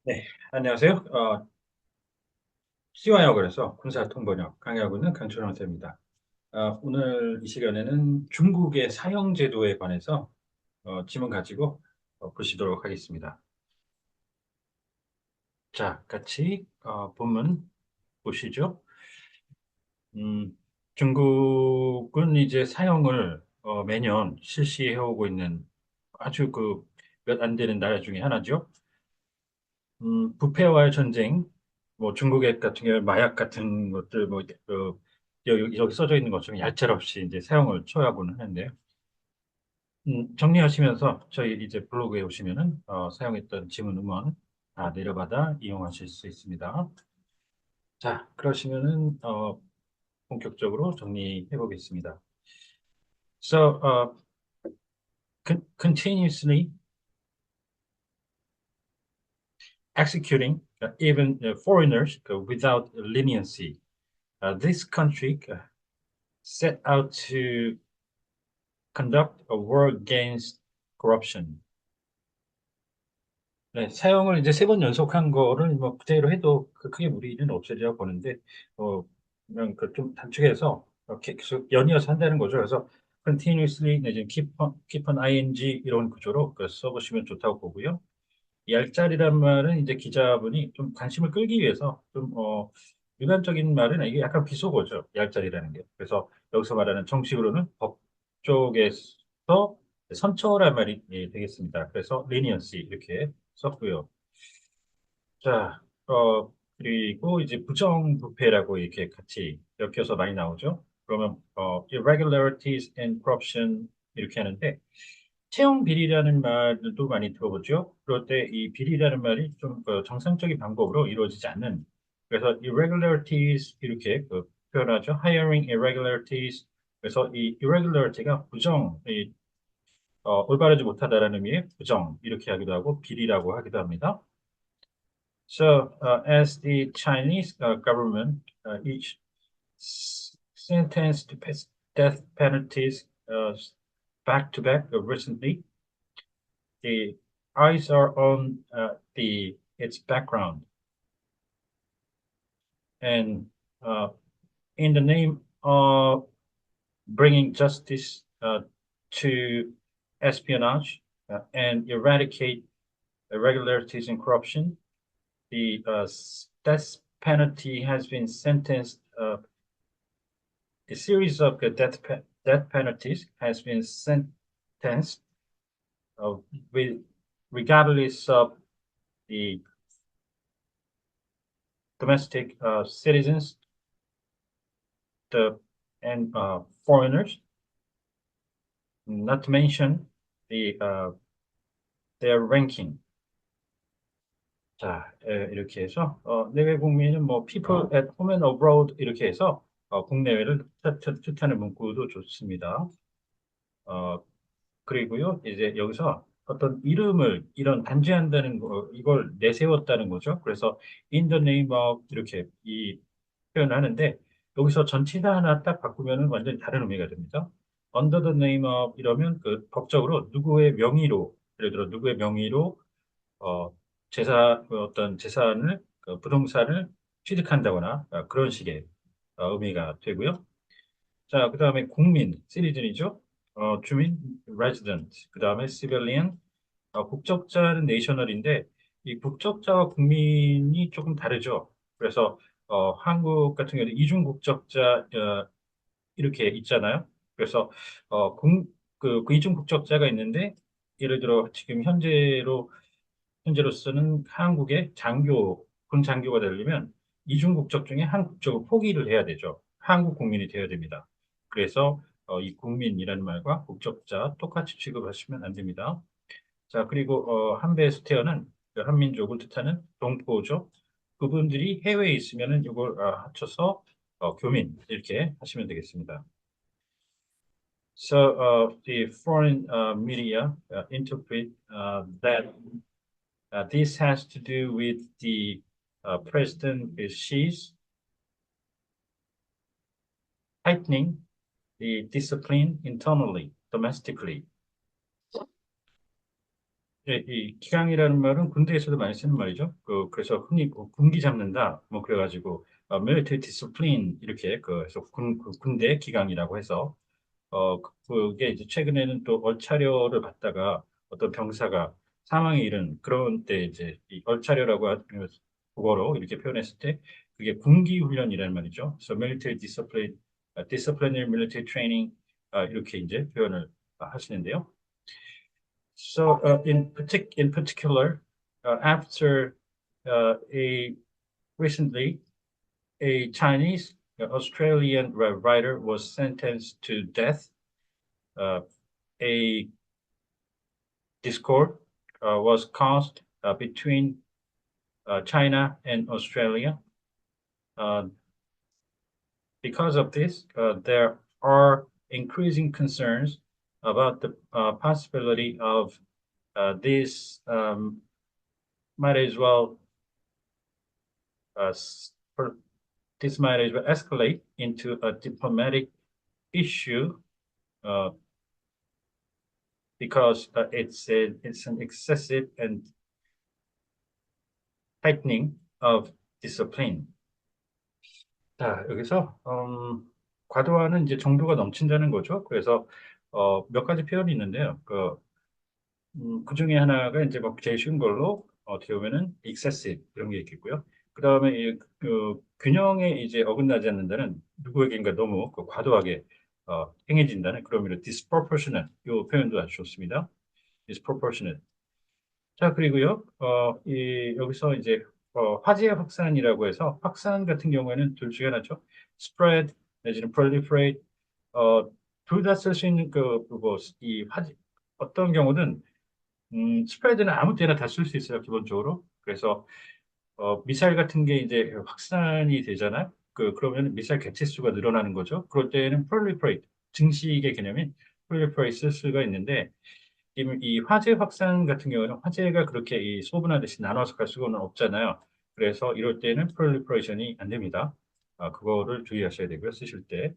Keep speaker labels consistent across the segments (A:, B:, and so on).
A: 네, 안녕하세요. CY역을해서 군사통번역 강의하고 있는 강철원 선생입니다. 오늘 이 시간에는 중국의 사형제도에 관해서 질문 가지고 보시도록 하겠습니다. 자, 같이 본문 보시죠. 음, 중국은 이제 사형을 매년 실시해 오고 있는 아주 몇 안 되는 나라 중에 하나죠. 부패와의 전쟁, 뭐 중국의 같은 경우 마약 같은 것들 여기 써져 있는 것처럼 얄짤없이 이제 사용을 처하고는 하는데요. 정리하시면서 저희 이제 블로그에 오시면은 사용했던 지문 음원 다 내려받아 이용하실 수 있습니다. 자, 그러시면은 본격적으로 정리해 보겠습니다. So, continuously executing even foreigners without leniency. This country set out to conduct a war against corruption. 네, 사용을 이제 세 번 연속한 거를 뭐 그대로 해도 크게 무리는 없으리라고 보는데, 그냥 좀 단축해서 이렇게 계속 연이어서 한다는 거죠. 그래서 continuously 내지 keep on ing 이런 구조로 써보시면 좋다고 보고요. 얄짤이란 말은 이제 기자분이 좀 관심을 끌기 위해서 일반적인 말은 이게 약간 비속어죠. 얄짤이라는 게. 그래서 여기서 말하는 정식으로는 법 쪽에서 선처란 말이 되겠습니다. 그래서 leniency 이렇게 썼고요. 자, 그리고 이제 부정부패라고 이렇게 같이 엮여서 많이 나오죠. 그러면 irregularities and corruption 이렇게 하는데 채용 비리라는 말도 많이 들어보죠. 그럴 때 이 비리라는 말이 좀 정상적인 방법으로 이루어지지 않는, 그래서 irregularities 이렇게 표현하죠. hiring irregularities. 그래서 이 irregularity가 올바르지 못하다라는 의미의 부정 이렇게 하기도 하고 비리라고 하기도 합니다. So as the Chinese government each sentenced to death penalties back to back recently, the eyes are on its background, and uh, in the name of bringing justice to espionage and eradicate irregularities and corruption, the death penalty has been sentenced. A series of death penalties has been sentenced uh, with regardless of the domestic citizens the and foreigners, not to mention their ranking. 자, 이렇게 해서 내외 국민은 뭐 people at home and abroad 이렇게 해서 국내외를 뜻하는 문구도 좋습니다. 어, 그리고요, 이제 여기서 어떤 이름을 이런 단죄한다는 거, 이걸 내세웠다는 거죠. 그래서 in the name of 이렇게 이 표현을 하는데 여기서 전치사 하나 딱 바꾸면은 완전히 다른 의미가 됩니다. under the name of 이러면 법적으로 누구의 명의로, 예를 들어 누구의 명의로 어, 어떤 재산을 부동산을 취득한다거나 그런 식의 의미가 되고요. 자, 그 다음에 국민, 시리즌이죠. 주민, resident. 그 다음에 civilian, 국적자는 national인데 이 국적자와 국민이 조금 다르죠. 그래서 한국 같은 경우는 이중 국적자 이렇게 있잖아요. 그래서 그 이중 국적자가 있는데 예를 들어 지금 현재로서는 한국의 군 장교가 되려면 이중 국적 중에 한 국적을 포기를 해야 되죠. 한국 국민이 되어야 됩니다. 그래서 이 국민이라는 말과 국적자 똑같이 취급하시면 안 됩니다. 자, 그리고 한배에서 태어난 그 한민족을 뜻하는 동포죠. 그분들이 해외에 있으면은 이걸 합쳐서 교민 이렇게 하시면 되겠습니다. So the foreign media interpret that this has to do with the President Xi's tightening the discipline internally, domestically. 이 기강이라는 말은 군대에서도 많이 쓰는 말이죠. 그래서 흔히 군기 잡는다, 뭐 그래가지고 military discipline 이렇게 그래서 군대 기강이라고 해서 그게 이제 최근에는 또 얼차려를 받다가 어떤 병사가 사망에 이른 그런 때 이제 이 얼차려라고 하는 국어로 이렇게 표현했을 때 그게 군기 훈련이라는 말이죠. 그래서 military discipline, disciplinary military training 이렇게 이제 표현을 하시는데요. So in particular, after a recently a Chinese Australian writer was sentenced to death, uh, a discord was caused between China and Australia. Uh, because of this, there are increasing concerns about the possibility of this might as well uh, for this might as well escalate into a diplomatic issue uh, because it's an excessive and tightening of discipline. 자, 여기서 과도하는 이제 정도가 넘친다는 거죠. 그래서 몇 가지 표현이 있는데요. 그 중에 하나가 이제 뭐 제일 쉬운 걸로 어떻게 보면은 excessive 이런 게 있겠고요. 그 다음에 균형에 이제 어긋나지 않는다는 누구에게인가 너무 과도하게 행해진다는 그런 의미로 disproportionate 이 표현도 아주 좋습니다. disproportionate. 자, 그리고요, 여기서 이제, 화재 확산이라고 해서, 확산 같은 경우에는 둘 중에 하나죠. spread, 내지는 proliferate, 둘 다 쓸 수 있는 이 화재, 어떤 경우는, spread는 아무 때나 다 쓸 수 있어요, 기본적으로. 그래서, 미사일 같은 게 이제 확산이 되잖아요. 그러면 미사일 개체 수가 늘어나는 거죠. 그럴 때는 proliferate, 증식의 개념인 proliferate 쓸 수가 있는데, 이 화재 확산 같은 경우는 화재가 그렇게 이 소분하듯이 나눠서 갈 수는 없잖아요. 그래서 이럴 때는 proliferation이 안 됩니다. 그거를 주의하셔야 되고요. 쓰실 때.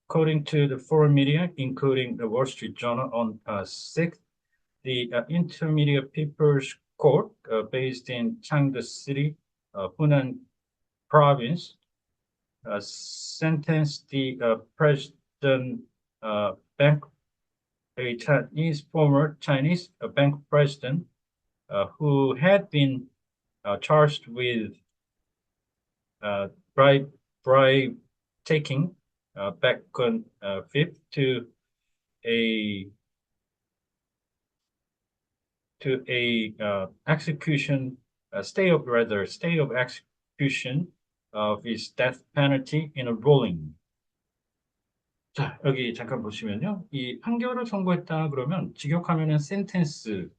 A: According to the foreign media, including the Wall Street Journal on 6th, the Intermediate People's Court, based in Changde City, Hunan Province, sentenced the President Bank a Chinese former Chinese bank president who had been charged with uh, bribe bribe taking back on 5th a execution stay of execution of his death penalty in a ruling. 자, 여기 잠깐 보시면요. 이 판결을 선고했다 그러면 직역하면은 센텐스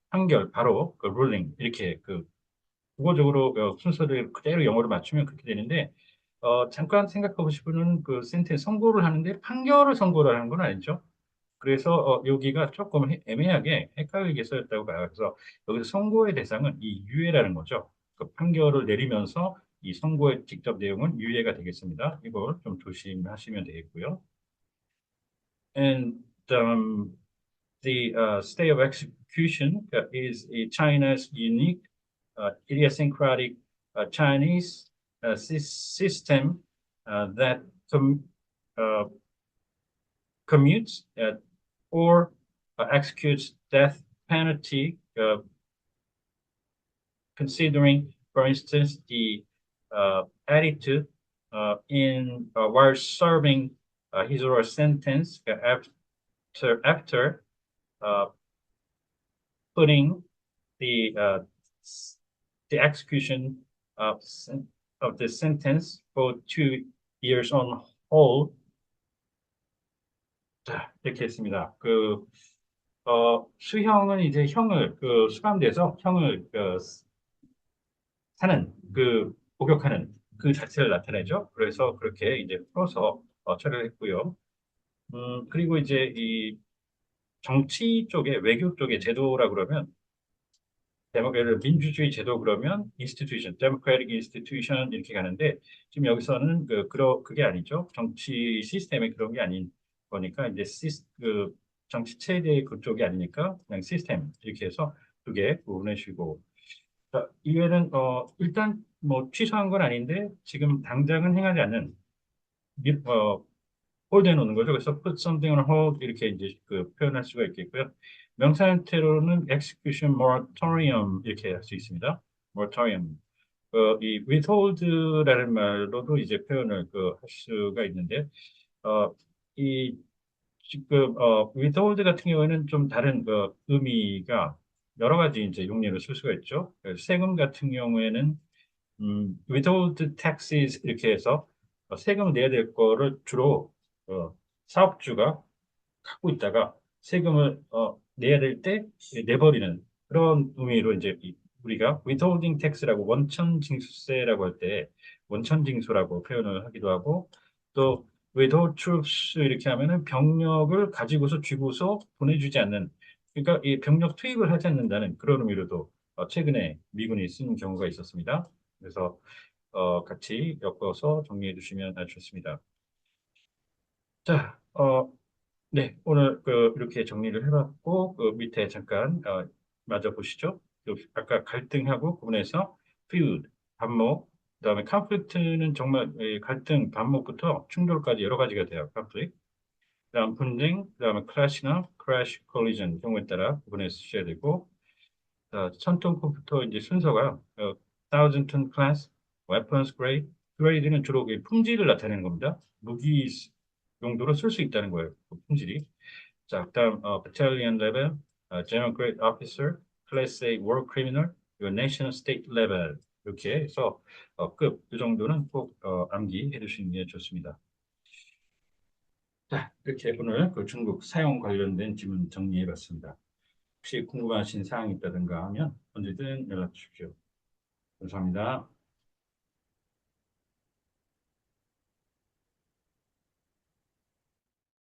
A: 판결 바로 룰링 이렇게 국어적으로 순서를 그대로 영어로 맞추면 그렇게 되는데 잠깐 생각해 보실 분은 그 센텐스 선고를 하는데 판결을 선고를 하는 건 아니죠. 그래서 여기가 조금 애매하게 헷갈리게 써였다고 봐요. 그래서 여기서 선고의 대상은 이 유예라는 거죠. 그 판결을 내리면서 이 선고의 직접 내용은 유예가 되겠습니다. 이걸 좀 조심하시면 되겠고요. And the stay of execution is China's unique idiosyncratic Chinese system that uh, commutes or executes death penalty, considering, for instance, the attitude in while serving his or her sentence after putting the uh, the execution of the sentence for 2 years on hold. 자, 이렇게 했습니다. 수형은 이제 수감돼서 형을 사는, 복역하는 그 자체를 나타내죠. 그래서 그렇게 이제 풀어서 처리를 했고요. 그리고 이제 이 정치 쪽에, 외교 쪽의 제도라 그러면, 민주주의 제도 그러면 institution, democratic institution 이렇게 가는데 지금 여기서는 그게 아니죠. 정치 시스템에 그런 게 아닌 거니까 이제 정치 체제 그쪽이 아니니까 그냥 시스템 이렇게 해서 두 개 구분해주고 자, 이외에는 일단 뭐 취소한 건 아닌데 지금 당장은 행하지 않는 미, 어, 홀드 해놓는 거죠. 그래서 put something on hold 이렇게 이제 그 표현할 수가 있겠고요. 명사 형태로는 execution moratorium 이렇게 할 수 있습니다. moratorium. 이 withhold라는 말로도 이제 표현을 할 수가 있는데 어, 이 지금 withhold 같은 경우에는 좀 다른 의미가 여러 가지 이제 용례로 쓸 수가 있죠. 세금 같은 경우에는 withhold taxes 이렇게 해서 세금을 내야 될 거를 주로 어, 사업주가 갖고 있다가 세금을 내야 될 때 내버리는 그런 의미로 이제 우리가 withholding tax라고 원천징수세라고 할 때 원천징수라고 표현을 하기도 하고 또 withhold troops 이렇게 하면은 병력을 가지고서 쥐고서 보내주지 않는 그러니까 이 병력 투입을 하지 않는다는 그런 의미로도 최근에 미군이 쓴 경우가 있었습니다. 그래서 같이 엮어서 정리해 주시면 아주 좋습니다. 자, 네, 오늘 이렇게 정리를 해봤고 그 밑에 잠깐 마저 보시죠. 아까 갈등하고 구분해서 feud, 반목, 그다음에 conflict는 정말 갈등, 반목부터 충돌까지 여러 가지가 돼요. conflict. 그다음 분쟁, 그다음에 clash나 crash, collision 경우에 따라 구분해서 쓰셔야 되고 천톤부터 이제 순서가 thousand ton class, weapons grade, grade는 주로 그 품질을 나타내는 겁니다. 무기 용도로 쓸 수 있다는 거예요. 그 품질이. 자, 그다음 battalion level, general grade officer, class A war criminal, 그리고 national state level 이렇게 해서 급 이 정도는 꼭 암기해 두시는 게 좋습니다. 자, 이렇게 오늘 그 중국 사용 관련된 질문 정리해 봤습니다. 혹시 궁금하신 사항이 있다든가 하면 언제든 연락 주십시오. 감사합니다.